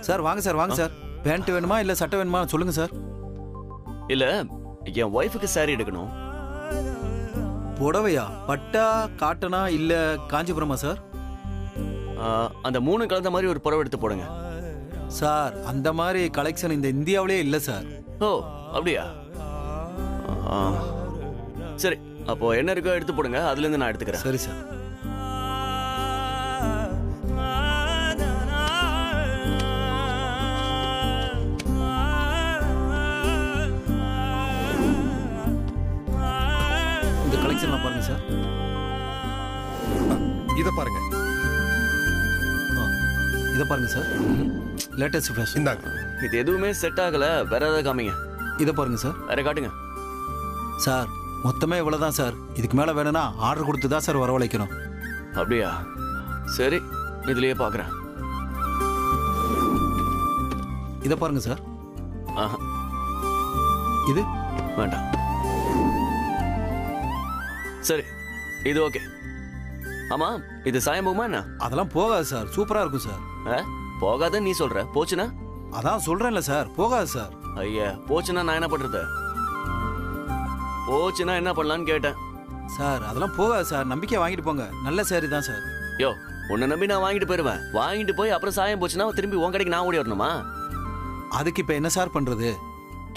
Sir வாங்க sir வாங்க sir. Pant வேணுமா இல்ல சட்டை வேணுமா சொல்லுங்க சார். இல்ல என் ஒய்ஃபுக்கு சாரி எடுக்கணும். புடவையா? பட்டா காட்டனா இல்ல காஞ்சிபுரமா சார்? அந்த 3 கலந்த மாதிரி ஒரு புடவை எடுத்து போடுங்க சார். அந்த மாதிரி கலெக்ஷன் இந்த இந்தியாவிலே இல்ல சார். ஓ அப்படியா? சரி, அப்போ என்ன இருக்கோ எடுத்து போடுங்க, அதுல இருந்து நான் எடுத்துக்கிறேன். சரி சார். இந்த கலெக்ஷன் பாருங்க சார். இத பாருங்க. இத பாருங்க சார். Latest fashion. இந்தாங்க. இது எதுவுமே செட் ஆகல, வேற ஏதாவது காமிங்க. இத பாருங்க சார். வேற காட்டுங்க. சார் மொத்தமே இவ்வளவுதான் சார். இதுக்கு மேல வேணும்னா ஆர்டர் கொடுத்து தான் சார் வரவழைக்கணும். அப்படியா? சரி, இதுலயே பாக்குறேன். இத பாருங்க சார். ஆஹா, இது வேண்டாம். சரி, இது ஓகே. ஆமா, இது சாயம் போகுமா என்ன? அதெல்லாம் போகாது சார். சூப்பரா இருக்கும் சார். போகாதுன்னு நீ சொல்ற, போச்சுன்னா? அதான் சொல்றேன்ல சார், போகாது சார். ஐயா, போச்சுன்னா நான் என்ன பண்றது? போச்சுன்னா என்ன பண்ணலான்னு கேட்டேன் சார். அதெல்லாம் போகாது சார். நம்பிக்கை வாங்கிட்டு போங்க. நல்ல சாரி தான் சார். யோ, உன்னை நம்பி நான் வாங்கிட்டு போயிருவேன். வாங்கிட்டு போய் அப்புறம் சாயம் போச்சுன்னா திரும்பி உன் கடைக்கு நான் ஓடி வரணுமா? அதுக்கு இப்ப என்ன சார் பண்றது?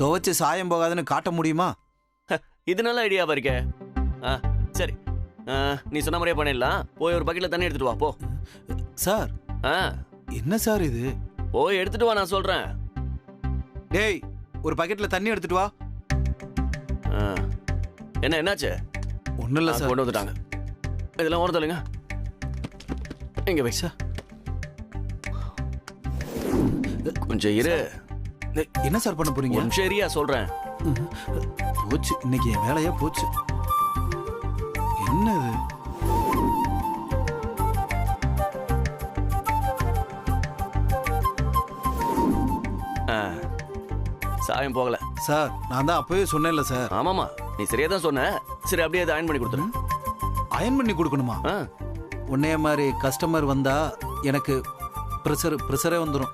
துவைச்சு சாயம் போகாதுன்னு காட்ட முடியுமா? இது நல்ல ஐடியாவா இருக்கே. சரி, நீ சொன்ன மாதிரியே பண்ணிடலாம். போய் ஒரு பக்கெட்ல தண்ணி எடுத்துட்டு வா போ. சார் என்ன சார் இது? போய் எடுத்துட்டு வா, நான் சொல்றேன். டேய், ஒரு பக்கெட்ல தண்ணி எடுத்துட்டு வா. என்னாச்சு? ஒண்ணும் இல்ல சார். கொண்டு வந்துட்டாங்க. இதெல்லாம் ஓர தள்ளுங்க. எங்க வை சார். கொஞ்சம் இரு. என்ன சார் பண்ண போறீங்க? சரியா சொல்றேன். போச்சு, இன்னைக்கு என் வேலையா போச்சு. என்னது? சாயம் போகல சார். நான் தான் அப்பவே சொன்னேன்ல சார். ஆமாமா, நீ சரியா தான் சொன்ன. சரி, அப்படியே அதை அயன் பண்ணி கொடுத்துரு. அயன் பண்ணி கொடுக்கணுமா? உன்னைய மாதிரி கஸ்டமர் வந்தா எனக்கு ப்ரெஷரே வந்துடும்.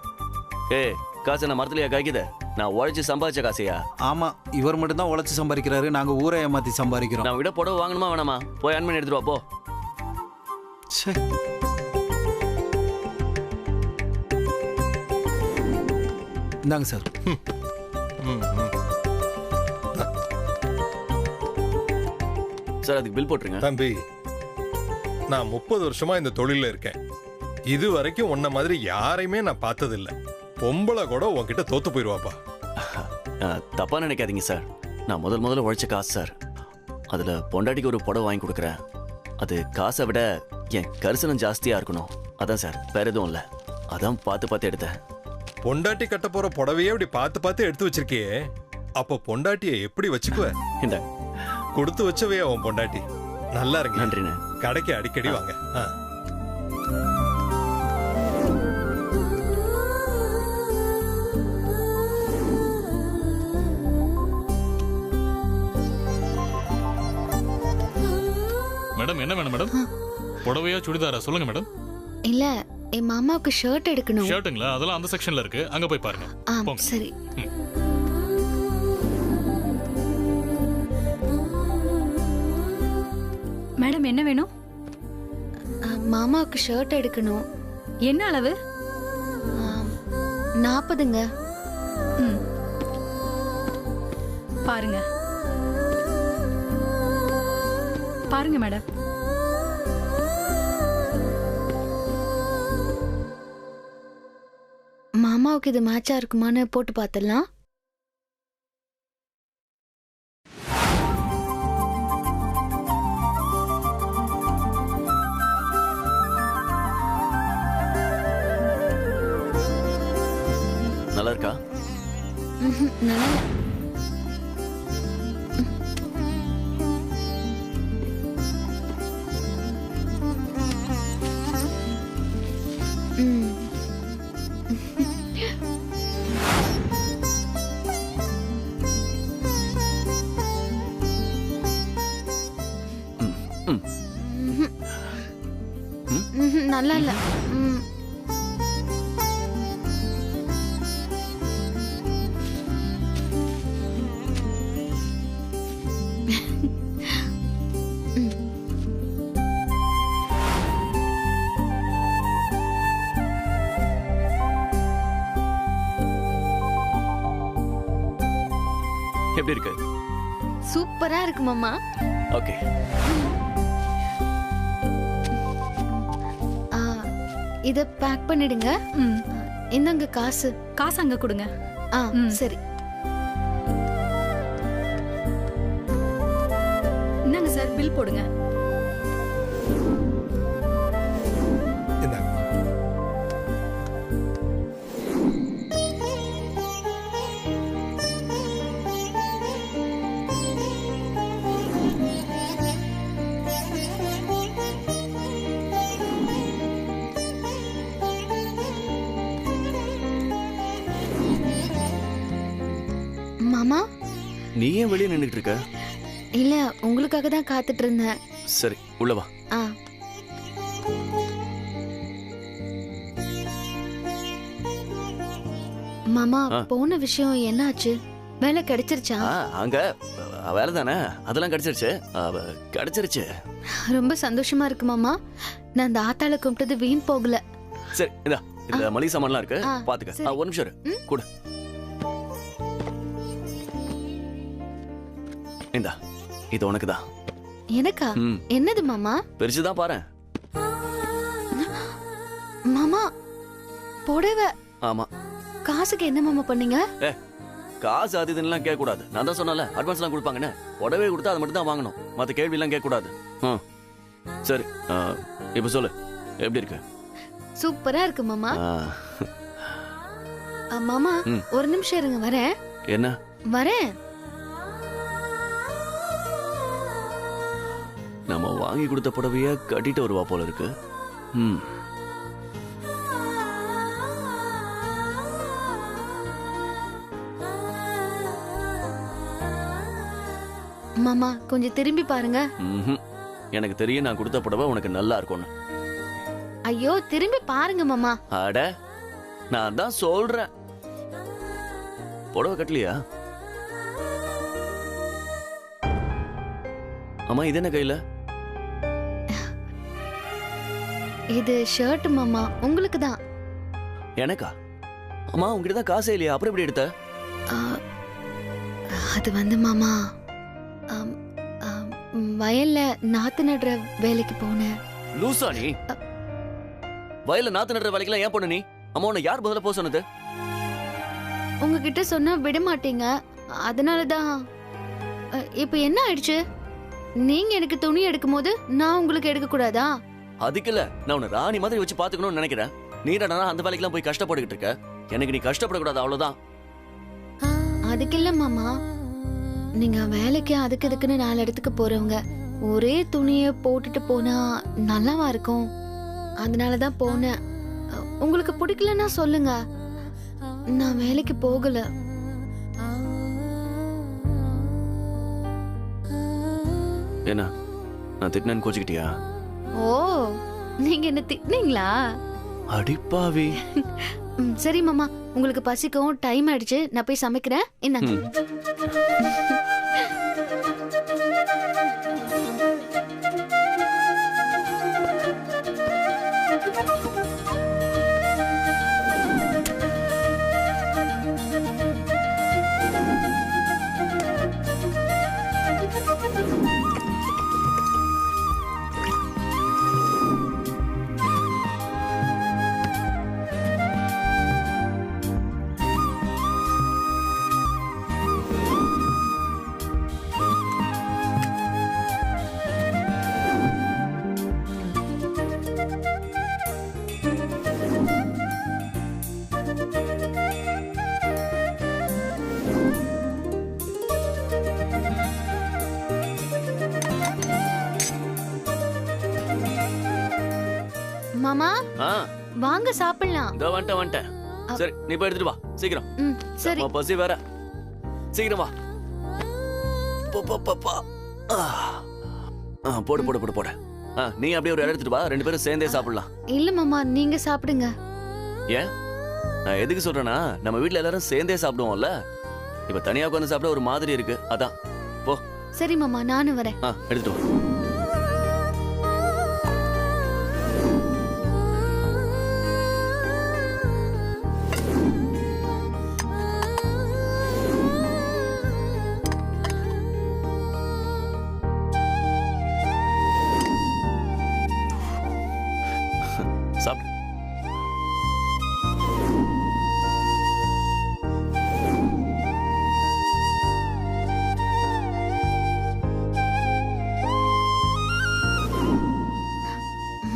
காசு நான் மரத்துலயா காய்க்குத? நான் உழைச்சு சம்பாதிச்ச காசையா? ஆமா, இவர் மட்டும் தான் உழைச்சு சம்பாதிக்கிறாரு. நாங்க ஊரை ஏமாத்தி சம்பாதிக்கிறோம். நான் விட புடவை வாங்கணுமா வேணாமா? போய் அயன் பண்ணி எடுத்துட்டு வா போ. இந்தாங்க சார். சார், அதுக்கு பில் போட்டுருங்க. தம்பி, நான் 30 வருஷமா இந்த தொழில இருக்கேன். இது வரைக்கும் உன்ன மாதிரி யாரையுமே நான் பார்த்ததில்ல. பொம்பளை கூட உன்கிட்ட தோத்து போயிருவாப்பா. தப்பா நினைக்காதீங்க சார். நான் முதல்ல உழைச்ச காசு சார். அதுல பொண்டாட்டிக்கு ஒரு புடவை வாங்கி கொடுக்குறேன். அது காசை விட என் கரிசனம் ஜாஸ்தியா இருக்கணும். அதான் சார், வேற எதுவும் இல்ல. அதான் பார்த்து எடுத்தேன். பொண்டாட்டி கட்ட போற புடவையே இப்படி பார்த்து எடுத்து வச்சிருக்கியே, அப்ப பொண்டாட்டியை எப்படி வச்சுக்குவ? இந்த கொடுத்து வச்சவே அவன் பொண்டாட்டி. நல்லா இருங்க. நன்றிண்ணே. கடைக்கு அடிக்கடி வாங்க. மேடம், என்ன வேணும் மேடம்? புடவையா சுடிதாரா சொல்லுங்க மேடம். இல்ல, என் மாமாவுக்கு ஷர்ட் எடுக்கணும். ஷர்ட்டுங்களா? அதெல்லாம் அந்த செக்ஷன்ல இருக்கு, அங்க போய் பாருங்க. போங்க. சரி. மேடம், என்ன வேணும்? மாமாவுக்கு ஷர்ட் எடுக்கணும். என்ன அளவு? 40ங்க. பாருங்க பாருங்க மேடம். மாமாவுக்கு இது மேட்சா இருக்குமான்னு போட்டு பார்த்துடலாம். நல்லா இருக்கா? நல்லா இல்ல. நல்லா இல்ல. எப்படி இருக்கு? சூப்பரா இருக்கு மாமா. ஓகே. ஆ, இத பேக் பண்ணிடுங்க. ம். இந்தங்க காசு. காசு அங்க கொடுங்க. ஆ ம். சரி. இந்தாங்க சார், பில் போடுங்க. இந்தாங்க. மாமா நீ ஏன் வெளியே நின்னுட்டு இருக்க? இல்ல உங்களுக்காக தான் காத்துட்டு இருந்தேன். சரி, உள்ள வா. ஆ மாமா ஆ. போன விஷயம் என்னாச்சு? வேலை கிடைச்சிருச்சா? அங்க வேலை தானே, அதெல்லாம் கிடைச்சிருச்சு. கிடைச்சிருச்சு. ரொம்ப சந்தோஷமா இருக்கு மாமா. நான் அந்த ஆத்தாள கும்பிட்டது வீண் போகல. சரி, இதா இதுல மளிகை சாமான்லாம் இருக்கு, ஆ, பாத்துக்க. சரி. ஒரு நிமிஷம் இரு. ம். கொடு. இந்தா, இது உனக்கு தான். எனக்கா? என்னது மாமா? பிரிச்சுதான் பாரு. மாமா புடவை ஆமா, காசுக்கு என்ன மாமா பண்ணீங்க? காசு அது இதுன்னு கேட்க கூடாது. நான் தான் சொன்னல, அட்வான்ஸ் எல்லாம் கொடுப்பாங்கன்னு. உடவே கொடுத்தா அது மட்டும் தான் வாங்கணும். மத்த கேள்வி எல்லாம் கேட்க கூடாது. சரி, இப்ப சொல்லு, எப்படி இருக்கு? சூப்பரா இருக்கு மாமா. ஆ, மாமா ம். ஒரு நிமிஷம் இருங்க, வரேன் என்ன? வரேன். நம்ம வாங்கி கொடுத்த புடவைய கட்டிட்டு வருவா போல இருக்கு. ம். மாமா கொஞ்சம் திரும்பி பாருங்க. ம்ஹும். எனக்கு தெரியும் நான் கொடுத்த புடவை உனக்கு நல்லா இருக்கும்னு. ஐயோ திரும்பி பாருங்க மாமா. அட, நான் தான் சொல்றேன். புடவை கட்டலையா? அம்மா, இது என்ன கையில? இது ஷர்ட் மாமா, உங்களுக்கு தான். எனக்கா? அம்மா, உங்ககிட்ட தான் காசே இல்லையா? அப்புறம் எப்படி எடுத்த? அது வந்து மாமா, ஆம், ஆம், வயல்ல நாத்து நடுற வேலைக்கு போனேன். லூசா நீ? வயல்ல நாத்து நடுற வேலைக்கெல்லாம் ஏன் போன நீ? அம்மா, உன்னை யார் பதிலா போக சொன்னது? உங்ககிட்ட சொன்னா விட மாட்டீங்க, அதனாலதான். இப்ப என்ன ஆயிடுச்சு? நீங்க எனக்கு துணி எடுக்கும் போது நான் உங்களுக்கு எடுக்க கூடாதா? அதுக்கு இல்ல, நான் உன்னை ராணி மாதிரி வச்சு பாத்துக்கணும்னு நினைக்கிறேன். நீ என்னடா அந்த வேலைக்கெல்லாம் போய் கஷ்டப்பட்டுக்கிட்டு இருக்க? எனக்கு நீ கஷ்டப்படக்கூடாது, அவ்வளவுதான். அதுக்கு இல்ல மாமா, நீங்க வேலைக்கு அதுக்கு இதுக்குன்னு 4 இடத்துக்கு போறவங்க. ஒரே துணிய போட்டுட்டு போனா நல்லாவா இருக்கும்? அதனாலதான் போனேன். உங்களுக்கு பிடிக்கலன்னா சொல்லுங்க, நான் வேலைக்கு போகல. என்ன, நான் திட்டினேன்னு கோச்சுக்கிட்டியா? ஓ, நீங்க என்ன திட்டினீங்களா? அடிப்பாவி. சரி மாமா, உங்களுக்கு பசிக்கும், டைம் ஆயிடுச்சு, நான் போய் சமைக்கிறேன். இந்தாங்க. மாமா ஆ, வாங்க சாப்பிடலாம். இதோ வந்துட்டேன். சரி, நீ போய் எடுத்துட்டு வா சீக்கிரம். சரி. அம்மா, பசி வேற. சீக்கிரம் வா. போ, போ, போ, போ. போடு போடு போடு போடு. நீ அப்படியே ஒரு இடம் எடுத்துட்டு வா, 2 பேரும் சேர்ந்தே சாப்பிடலாம். இல்ல மாமா, நீங்க சாப்பிடுங்க. ஏன்? நான் எதுக்கு சொல்றேன்னா, நம்ம வீட்ல எல்லாரும் சேர்ந்தே சாப்பிடுவோம்ல. இப்ப தனியா உட்கார்ந்து சாப்பிட ஒரு மாதிரி இருக்கு, அதான். போ. சரி மாமா, நானும் வரேன். எடுத்துட்டு வா. சாப்பிடு.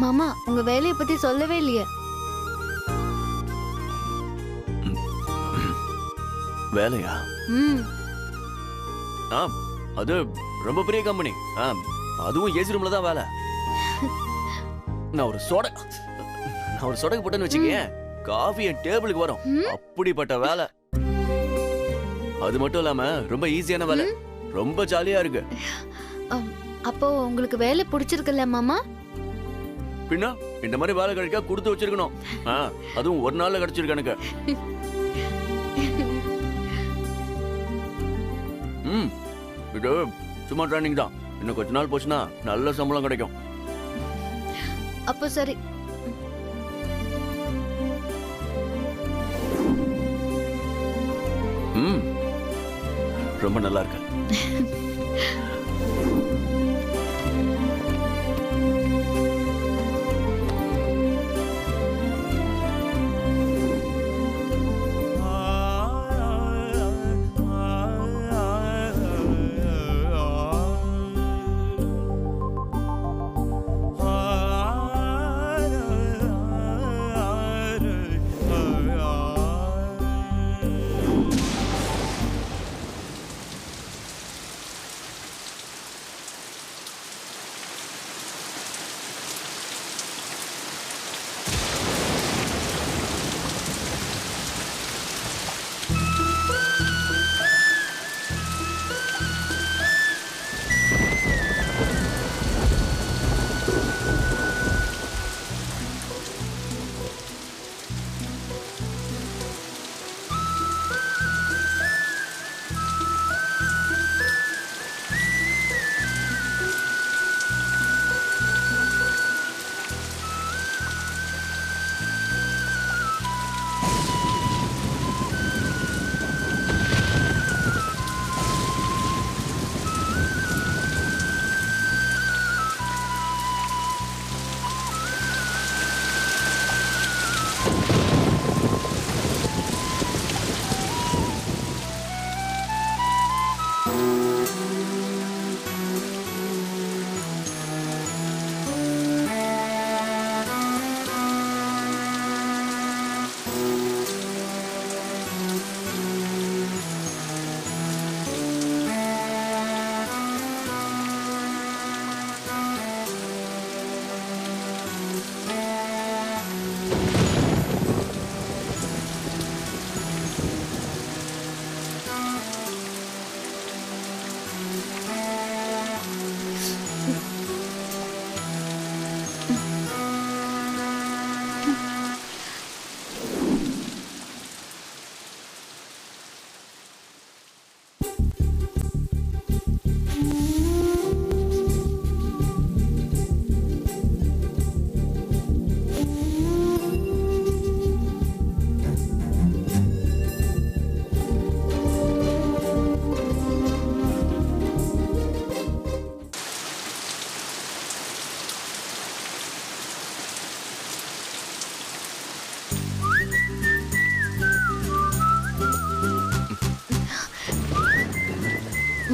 மாமா உங்க வேலையை பத்தி சொல்லவே இல்லையே. வேலையா? ம். ஆ, அது ரொம்ப பெரிய கம்பெனி. அதுவும் ஏசி ரூம்ல தான் வேலை. நான் ஒரு சொடக்கு போட்டேன்னு வச்சுக்கேன், காஃபி என் டேபிளுக்கு வரும். அப்படிப்பட்ட வேலை. அது மட்டும் இல்லாம ரொம்ப ஈஸியான வேலை, ரொம்ப ஜாலியா இருக்கு. அப்போ உங்களுக்கு வேலை பிடிச்சிருக்குல்ல மாமா? பின்ன இந்த மாதிரி வேலை கிடைக்க கொடுத்து வச்சிருக்கணும். அதுவும் ஒரு நாள்ல கிடைச்சிருக்கு எனக்கு. இது சும்மா ட்ரைனிங் தான். இன்னும் கொஞ்ச நாள் போச்சுன்னா நல்ல சம்பளம் கிடைக்கும். அப்போ சரி. ரொம்ப நல்லா இருக்கு.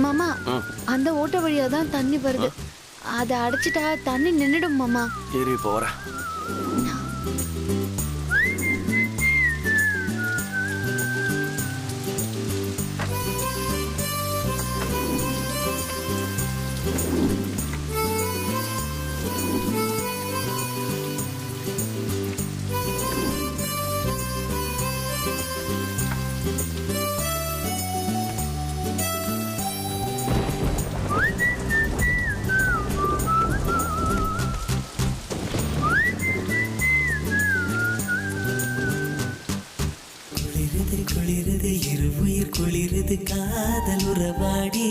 மாமா அந்த ஓட்ட வழியா தான் தண்ணி வருது. அதை அடைச்சிட்டா தண்ணி நின்னுடும் மாமா. சரி போறேன். குளிருது இருவுயிர் குளிருது காதல் உறவாடி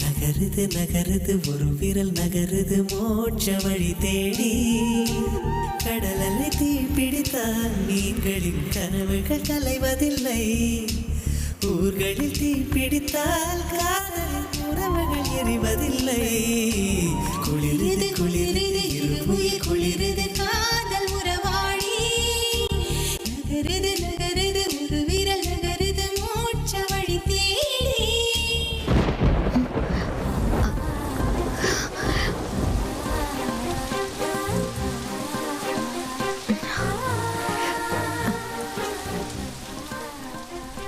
நகருது நகருது ஒரு விரல் நகருது மோட்ச வழி தேடி கடலலை தீ பிடித்தால் மீன்களின் கனவுகள் கலைவதில்லை ஊர்களில் தீ பிடித்தால் காதலின் உறவுகள் எரிவதில்லை குளிருது குளிருது இருவுயிர் குளிருது காதல்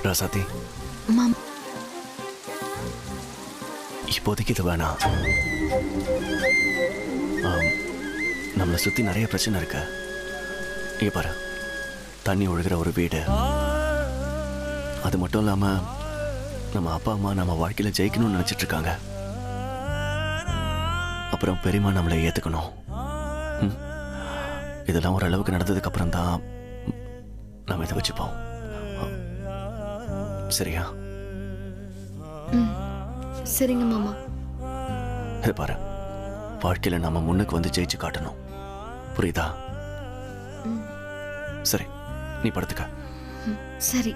ராசாத்தி, மாமா இப்போதைக்கு இது வேணாம். நம்மளை சுத்தி நிறைய பிரச்சனை இருக்கு. இங்க பாரு, தண்ணி ஒழுகிற ஒரு வீடு, அது மட்டும் இல்லாம நம்ம அப்பா அம்மா நம்ம வாழ்க்கையில ஜெயிக்கணும்னு நினைச்சிட்டு இருக்காங்க. அப்புறம் பெரியம்மா நம்மளை ஏத்துக்கணும். இதெல்லாம் ஒரு அளவுக்கு நடந்ததுக்கு அப்புறம் தான் நம்ம இதை வச்சுப்போம். சரியா? சரிங்க மாமா. இது பாரு, வாழ்க்கையில நம்ம முன்னுக்கு வந்து ஜெயிச்சு காட்டணும். புரியுதா? சரி, நீ படுத்துக்க. சரி.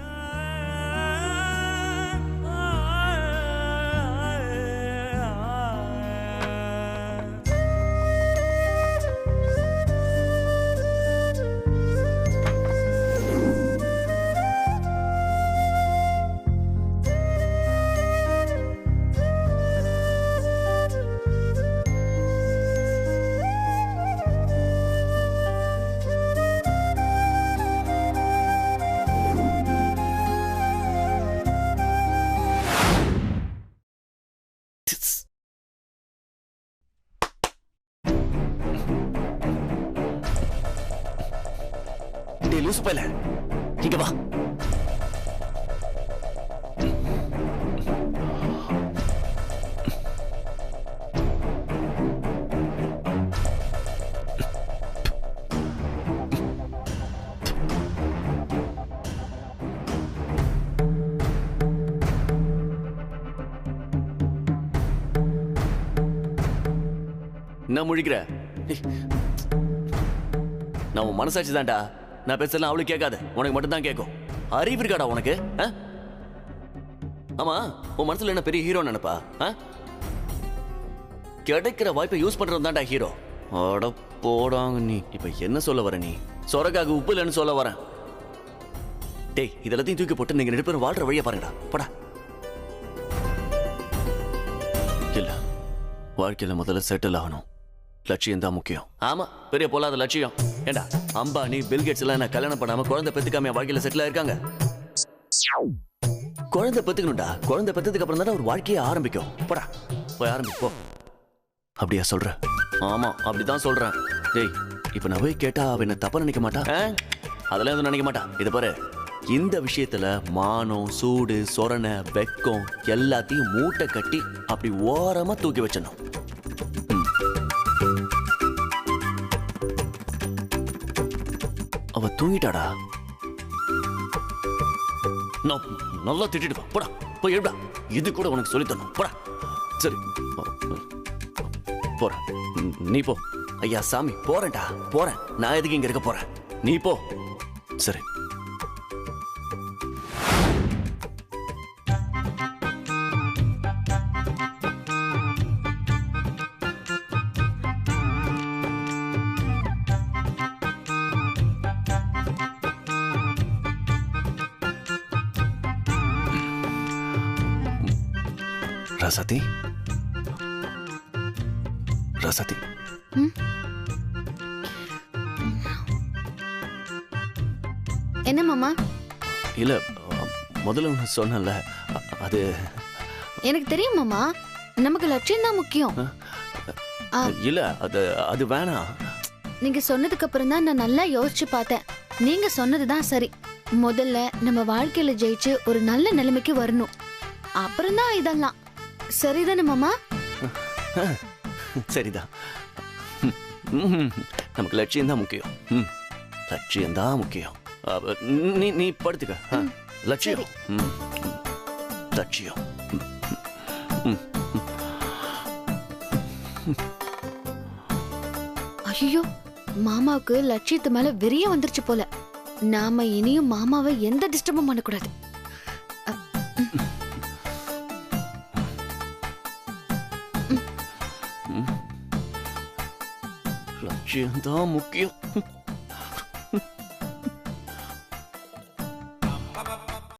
லூசு பையல, இங்க வா. என்ன முழிக்கிற? நான் உன் மனசாட்சி தான்டா. நான் பேசலாம் அவளுக்கு கேட்காது, உனக்கு மட்டும் தான் கேட்கும். அறிவு இருக்காடா உனக்கு? ஆமா, உன் மனசுல என்ன பெரிய ஹீரோ நினைப்பா? கிடைக்கிற வாய்ப்பை யூஸ் பண்றது தான்டா ஹீரோ. அட போடாங்க. நீ இப்ப என்ன சொல்ல வர? நீ சொரக்காக உப்பு இல்லைன்னு சொல்ல வரேன். டேய், இதெல்லாத்தையும் தூக்கி போட்டு நீங்க 2 பேரும் வாழ்ற வழியை பாருங்கடா. போடா. இல்ல, வாழ்க்கையில முதல்ல செட்டில் ஆகணும். லட்சியம் தான் முக்கியம். ஆமா, பெரிய பொல்லாத லட்சியம். ஏண்டா, அம்பானி, பில்கேட்ஸ் எல்லாம் என்ன கல்யாணம் பண்ணாம குழந்தை பெத்துக்காம வாழ்க்கையில செட்டில் ஆயிருக்காங்க. குழந்தை பெத்துக்கணும்டா. குழந்தை பெத்ததுக்கு அப்புறம் தான் ஒரு வாழ்க்கையை ஆரம்பிக்கும். போடா, போய் ஆரம்பிப்போ. அப்படியா சொல்ற? ஆமா, அப்படிதான் சொல்றேன். டேய், இப்ப நான் போய் கேட்டா அவ என்ன தப்பா நினைக்க மாட்டா? அதெல்லாம் எதுவும் நினைக்க மாட்டா. இது பாரு, இந்த விஷயத்துல மானம், சூடு, சொரணை, வெக்கம் எல்லாத்தையும் மூட்டை கட்டி அப்படி ஓரமா தூக்கி வச்சிடணும். அவ தூங்கிட்டாடா. நல்லா திட்டிட்டு வா. போடா, போய் எழுடா. இது கூட உனக்கு சொல்லி தரணும். போடா. சரி, போற. நீ போ. ஐயா சாமி, போறேன்டா, போறேன். நான் எதுக்கு இங்க இருக்க போறேன்? நீ போ. சரி. ராசாத்தி, ராசாத்தி, என்ன மாமா? இல்ல, முதல்ல ஒன்று சொன்னல, அது எனக்கு தெரியும் மாமா, நமக்கு லட்சியம் தான் முக்கியம். இல்ல, அது வேணாம். நீங்க சொன்னதுக்கு அப்புறம் தான் நான் நல்லா யோசிச்சு பார்த்தேன். நீங்க சொன்னதுதான் சரி. முதல்ல நம்ம வாழ்க்கையில ஜெயிச்சு ஒரு நல்ல நிலைமைக்கு வரணும். அப்புறம் தான் இதெல்லாம். சரிதானே மாமா? சரிதான். நமக்கு லட்சியம் தான் முக்கியம். லட்சியம் தான் முக்கியம். நீ படுத்துக்க. லட்சியம், லட்சியம். ஐயோ, மாமாவுக்கு லட்சியத்து மேல வெறிய வந்துருச்சு போல. நாம இனியும் மாமாவை எந்த டிஸ்டர்பும் பண்ணக்கூடாது. லட்சியம் தான் முக்கியம்.